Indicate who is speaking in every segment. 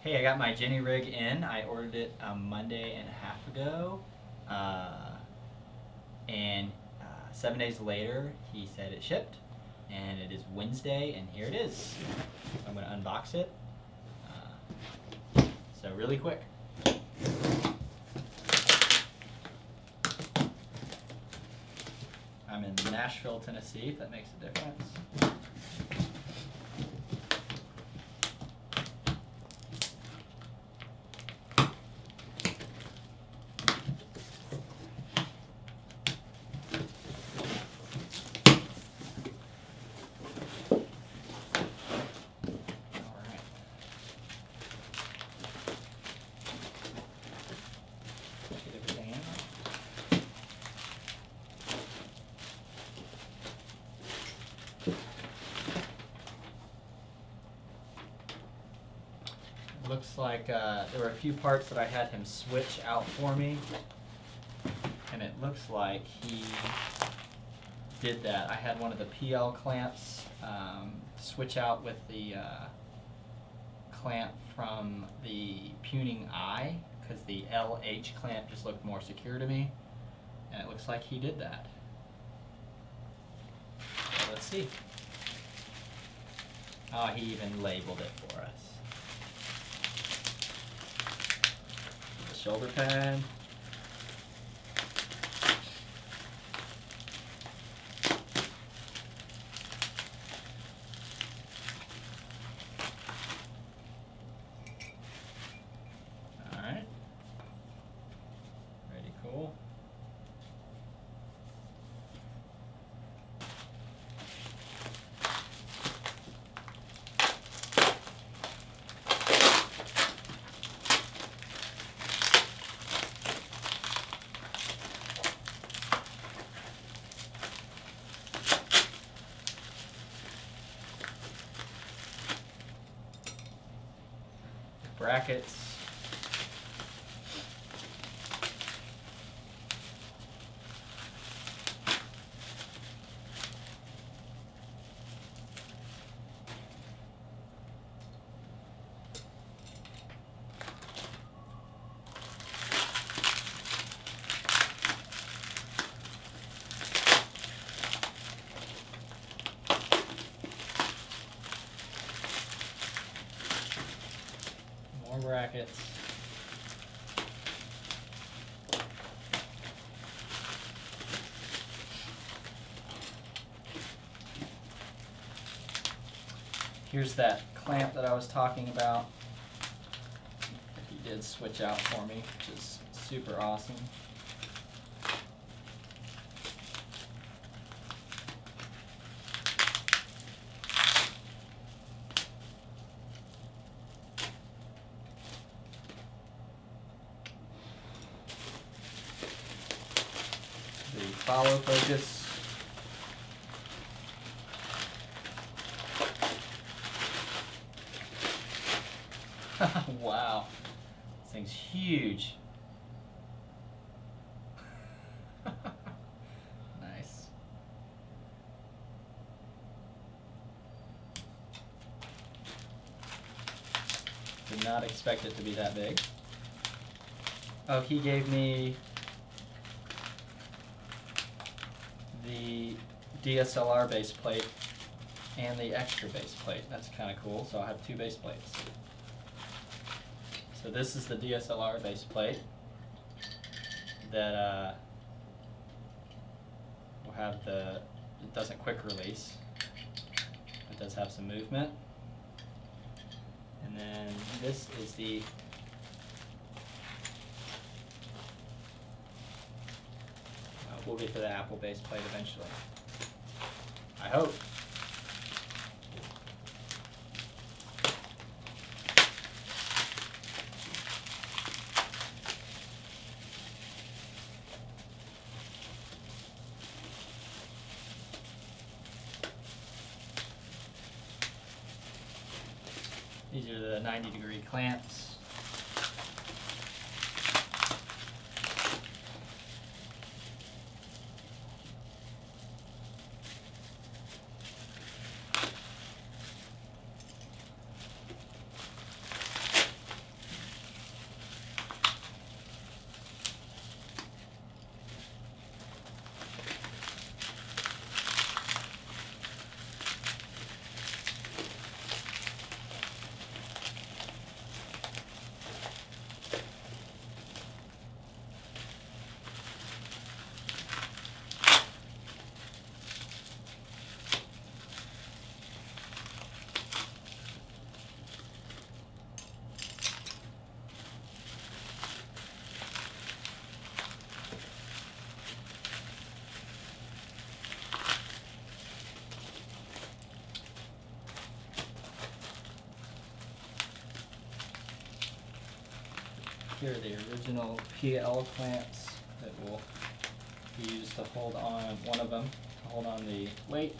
Speaker 1: Hey, I got my Gini rig in. I ordered it a Monday and a half ago. Uh, and 7 days later, he said it shipped. And it is Wednesday, and here it is. I'm going to unbox it. So really quick. I'm in Nashville, Tennessee, if that makes a difference. Looks like there were a few parts that I had him switch out for me, and it looks like he did that. I had one of the PL clamps switch out with the clamp from the puning eye, because the LH clamp just looked more secure to me, and it looks like he did that. So let's see. Oh, he even labeled it for us. Shoulder pad. All right. Pretty cool. Brackets. More brackets. Here's that clamp that I was talking about. He did switch out for me, which is super awesome. The follow focus. Wow, this thing's huge. Nice. Did not expect it to be that big. Oh, he gave me the DSLR base plate and the extra base plate. That's kind of cool. So I'll have two base plates. So this is the DSLR base plate that will have it doesn't quick release. It does have some movement. And then this is the we'll get to the Apple base plate eventually. I hope. These are the 90-degree clamps. Here are the original PL clamps that will be used to hold on, one of them, to hold on the weight.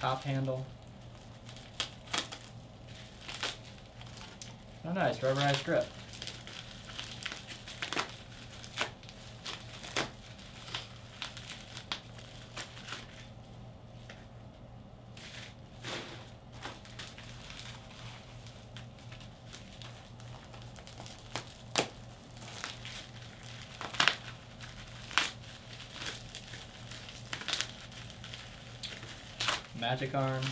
Speaker 1: Top handle. Oh nice, rubberized grip. Magic arms.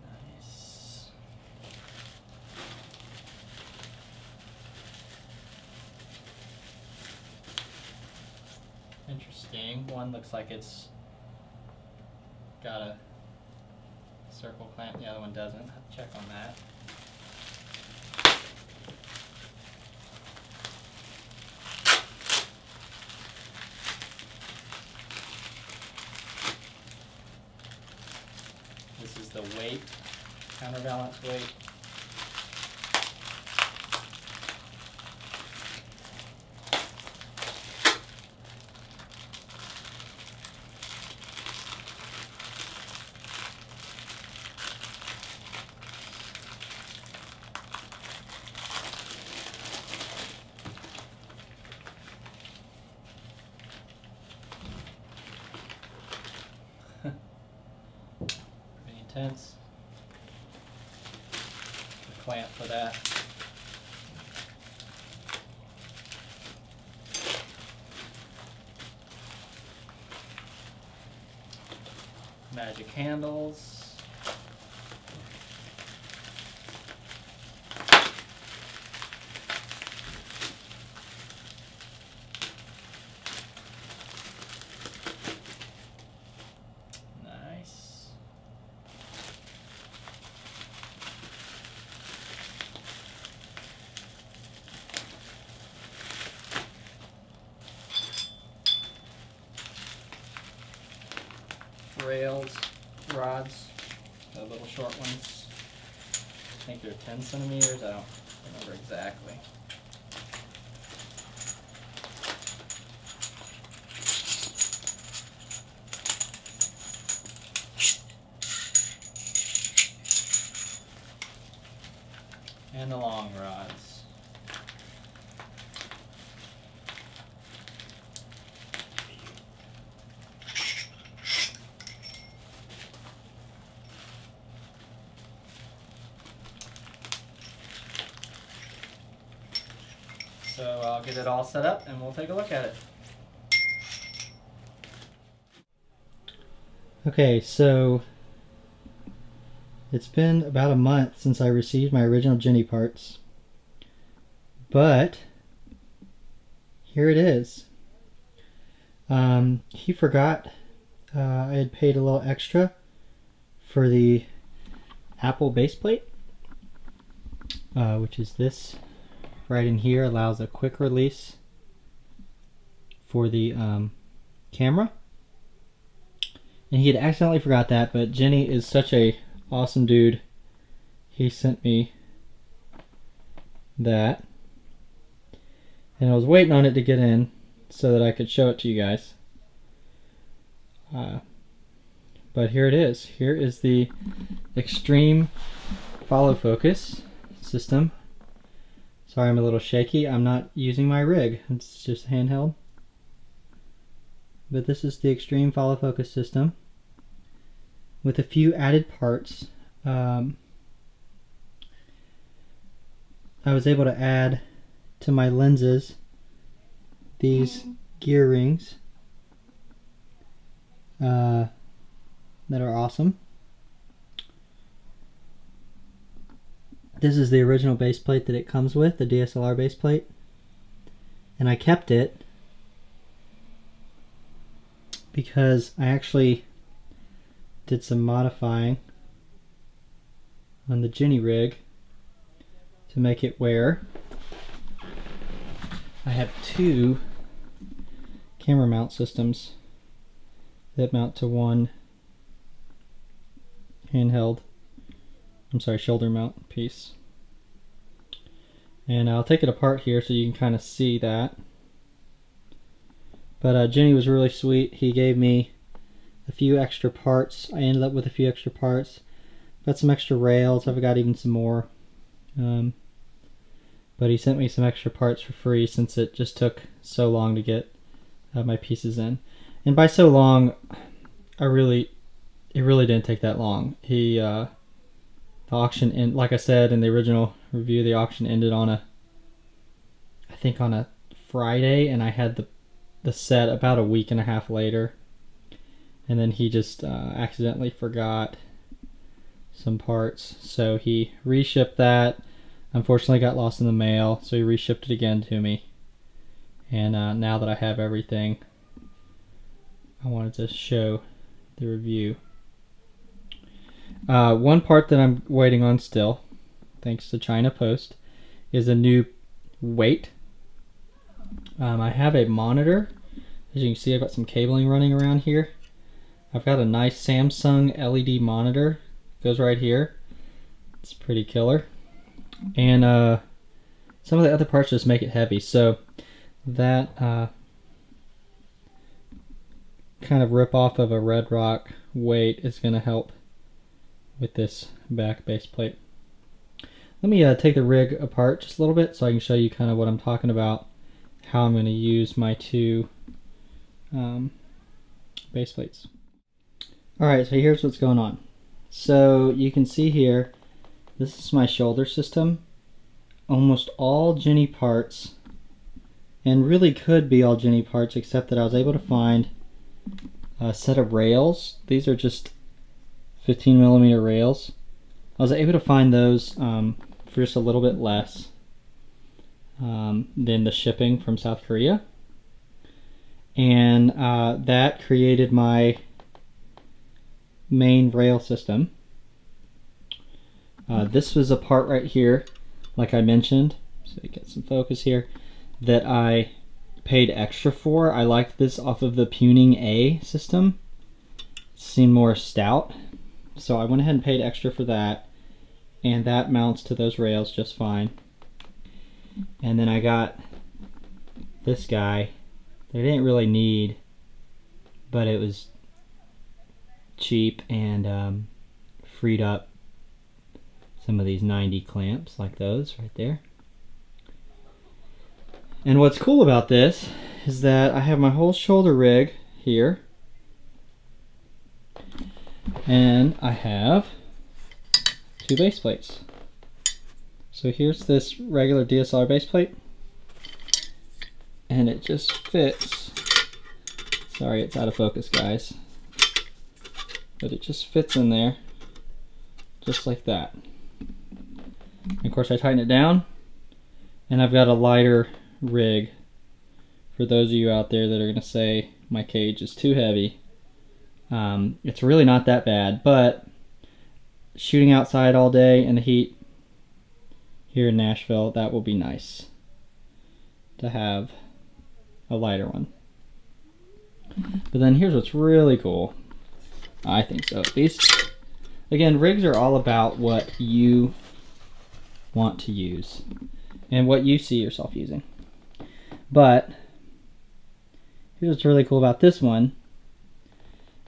Speaker 1: Nice. Interesting. One looks like it's got a circle clamp, the other one doesn't. Have to check on that. This is the weight, counterbalance weight. Pretty intense. The clamp for that. Magic handles. Nice. Rails, rods, the little short ones. I think they're 10 centimeters, I don't remember exactly. And the long rods. So I'll get it all set up and we'll take a look at it. Okay, so it's been about a month since I received my original Gini parts, but here it is. He forgot I had paid a little extra for the Apple base plate, which is this right in here, allows a quick release for the camera. And he had accidentally forgot that, but Gini is such a awesome dude. He sent me that. And I was waiting on it to get in so that I could show it to you guys. But here it is. Here is the Extreme Follow Focus system. Sorry I'm a little shaky. I'm not using my rig. It's just handheld. But this is the Extreme Follow Focus system with a few added parts. I was able to add to my lenses these gear rings that are awesome.
Speaker 2: This is the original base plate that it comes with, the DSLR base plate. And I kept it because I actually did some modifying on the Gini rig to make it wear. I have two camera mount systems that mount to one shoulder mount piece. And I'll take it apart here so you can kind of see that. But Gini was really sweet. He gave me a few extra parts. I ended up with a few extra parts. Got some extra rails. I've got even some more. But he sent me some extra parts for free since it just took so long to get my pieces in. And by so long, it really didn't take that long. The auction, like I said in the original review, the auction ended on I think on a Friday, and I had the set about a week and a half later. And then he just accidentally forgot some parts, so he reshipped that. Unfortunately, got lost in the mail, so he reshipped it again to me. And now that I have everything, I wanted to show the review. One part that I'm waiting on still, thanks to China Post, is a new weight. I have a monitor. As you can see, I've got some cabling running around here. I've got a nice Samsung LED monitor. Goes right here. It's pretty killer. And some of the other parts just make it heavy. So that kind of rip off of a Red Rock weight is going to help with this back base plate. Let me take the rig apart just a little bit so I can show you kind of what I'm talking about, how I'm going to use my two base plates. Alright, so here's what's going on. So you can see here, this is my shoulder system. Almost all Gini parts, and really could be all Gini parts, except that I was able to find a set of rails. These are just 15mm rails. I was able to find those for just a little bit less than the shipping from South Korea. And that created my main rail system. This was a part right here, like I mentioned, so you get some focus here, that I paid extra for. I liked this off of the Puning A system. It seemed more stout, so I went ahead and paid extra for that, and that mounts to those rails just fine. And then I got this guy that I didn't really need, but it was cheap and freed up some of these 90 clamps, like those right there. And what's cool about this is that I have my whole shoulder rig here, and I have two base plates. So here's this regular DSLR base plate, and it just fits. Sorry, it's out of focus, guys, but it just fits in there just like that. And of course I tighten it down, and I've got a lighter rig for those of you out there that are going to say my cage is too heavy. It's really not that bad, but shooting outside all day in the heat here in Nashville, that will be nice to have a lighter one. But then here's what's really cool. I think so, at least. Again, rigs are all about what you want to use and what you see yourself using. But here's what's really cool about this one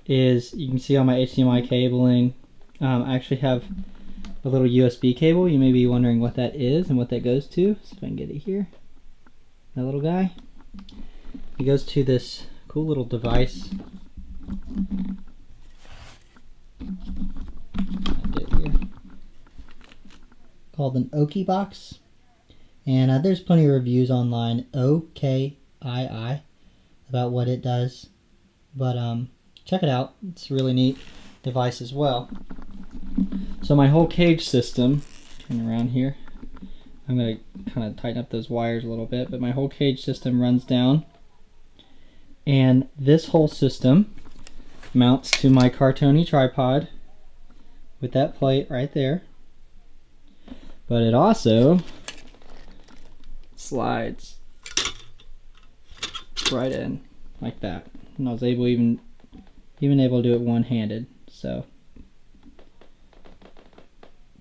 Speaker 2: is you can see all my HDMI cabling. I actually have a little USB cable. You may be wondering what that is and what that goes to. See if I can get it here. That little guy. It goes to this cool little device. Called an Oki box. And there's plenty of reviews online, OKII, about what it does. But check it out. It's a really neat device as well. So my whole cage system Turn around here. I'm going to kind of tighten up those wires a little bit, but my whole cage system runs down. And this whole system mounts to my Cartoni tripod with that plate right there. But it also slides right in like that. And I was able even able to do it one-handed. So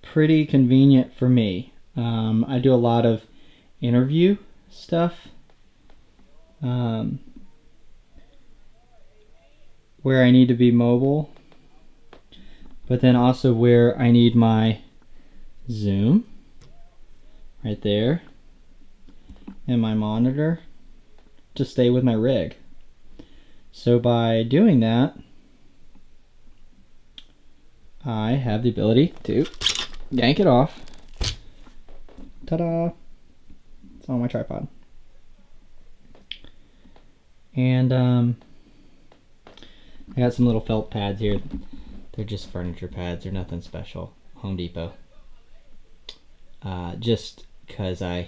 Speaker 2: pretty convenient for me. I do a lot of interview stuff where I need to be mobile, but then also where I need my zoom right there and my monitor to stay with my rig. So by doing that, I have the ability to yank it off. Ta-da! It's on my tripod. And I got some little felt pads here. They're just furniture pads. They're nothing special. Home Depot. Just because I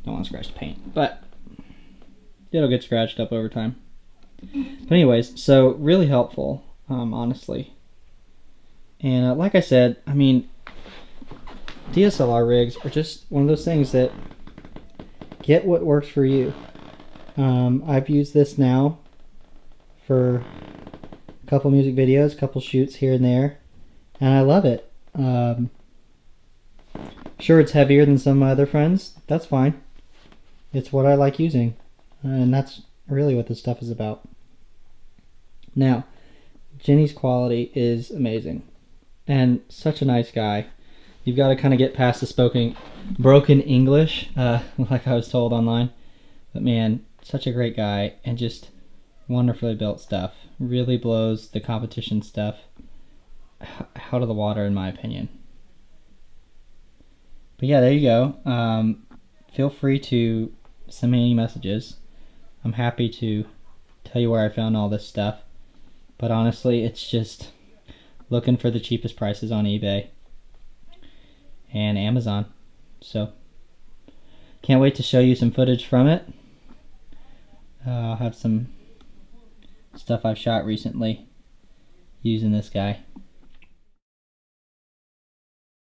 Speaker 2: don't want to scratch the paint. But it'll get scratched up over time. But anyways, so really helpful, honestly. And like I said, I mean, DSLR rigs are just one of those things that get what works for you. I've used this now for a couple music videos, a couple shoots here and there, and I love it. Sure, it's heavier than some of my other friends. That's fine. It's what I like using, and that's really what this stuff is about. Now, Gini's quality is amazing, and such a nice guy. You've got to kind of get past the broken English, like I was told online. But man, such a great guy, and just wonderfully built stuff. Really blows the competition stuff out of the water, in my opinion. But yeah, there you go. Feel free to send me any messages. I'm happy to tell you where I found all this stuff. But honestly, it's just looking for the cheapest prices on eBay and Amazon. So can't wait to show you some footage from it. I'll have some stuff I've shot recently using this guy.